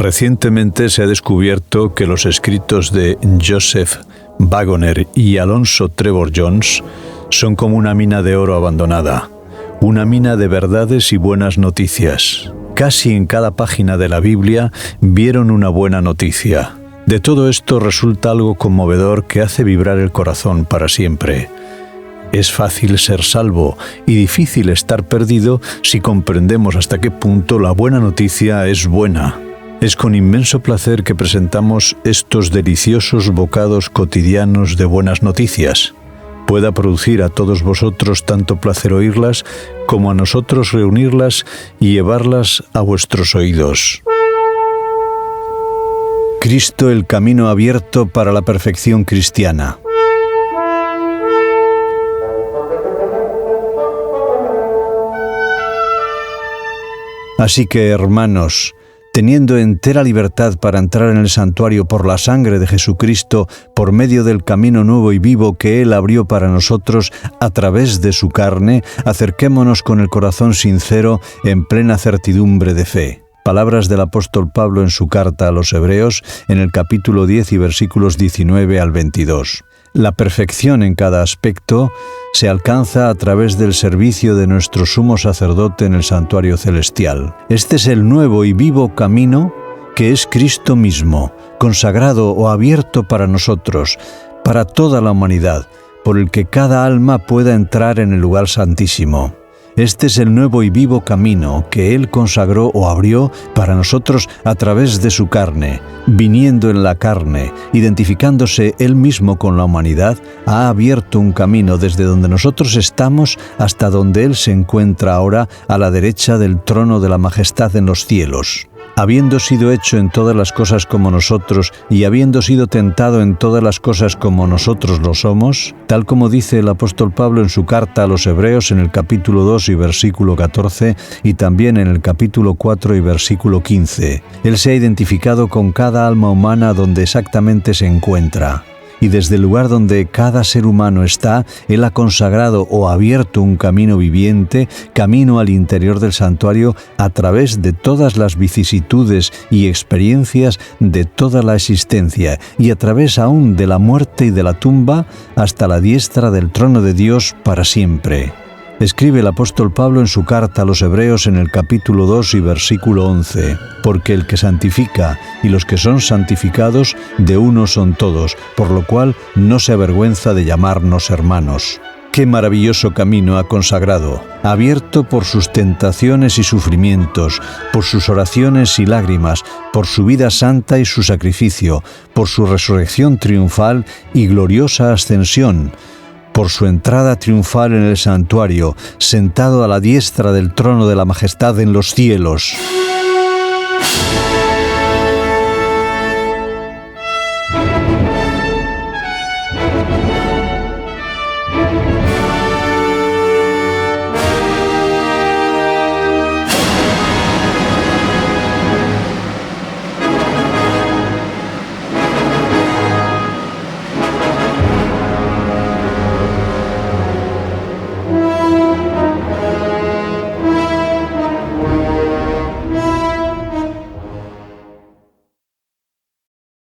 Recientemente se ha descubierto que los escritos de Joseph Waggoner y Alonzo Trevor Jones son como una mina de oro abandonada, una mina de verdades y buenas noticias. Casi en cada página de la Biblia vieron una buena noticia. De todo esto resulta algo conmovedor que hace vibrar el corazón para siempre. Es fácil ser salvo y difícil estar perdido si comprendemos hasta qué punto la buena noticia es buena. Es con inmenso placer que presentamos estos deliciosos bocados cotidianos de buenas noticias. Pueda producir a todos vosotros tanto placer oírlas como a nosotros reunirlas y llevarlas a vuestros oídos. Cristo, el camino abierto para la perfección cristiana. Así que, hermanos, teniendo entera libertad para entrar en el santuario por la sangre de Jesucristo, por medio del camino nuevo y vivo que Él abrió para nosotros a través de su carne, acerquémonos con el corazón sincero en plena certidumbre de fe. Palabras del apóstol Pablo en su carta a los Hebreos, en el capítulo 10 y versículos 19 al 22. La perfección en cada aspecto se alcanza a través del servicio de nuestro sumo sacerdote en el santuario celestial. Este es el nuevo y vivo camino que es Cristo mismo, consagrado o abierto para nosotros, para toda la humanidad, por el que cada alma pueda entrar en el lugar santísimo. Este es el nuevo y vivo camino que Él consagró o abrió para nosotros a través de su carne. Viniendo en la carne, identificándose Él mismo con la humanidad, ha abierto un camino desde donde nosotros estamos hasta donde Él se encuentra ahora a la derecha del trono de la majestad en los cielos. Habiendo sido hecho en todas las cosas como nosotros y habiendo sido tentado en todas las cosas como nosotros lo somos, tal como dice el apóstol Pablo en su carta a los Hebreos en el capítulo 2 y versículo 14 y también en el capítulo 4 y versículo 15. Él se ha identificado con cada alma humana donde exactamente se encuentra. Y desde el lugar donde cada ser humano está, Él ha consagrado o abierto un camino viviente, camino al interior del santuario a través de todas las vicisitudes y experiencias de toda la existencia y a través aún de la muerte y de la tumba hasta la diestra del trono de Dios para siempre. Escribe el apóstol Pablo en su carta a los Hebreos en el capítulo 2 y versículo 11, porque el que santifica y los que son santificados de uno son todos, por lo cual no se avergüenza de llamarnos hermanos. ¡Qué maravilloso camino ha consagrado! Abierto por sus tentaciones y sufrimientos, por sus oraciones y lágrimas, por su vida santa y su sacrificio, por su resurrección triunfal y gloriosa ascensión, por su entrada triunfal en el santuario, sentado a la diestra del trono de la majestad en los cielos.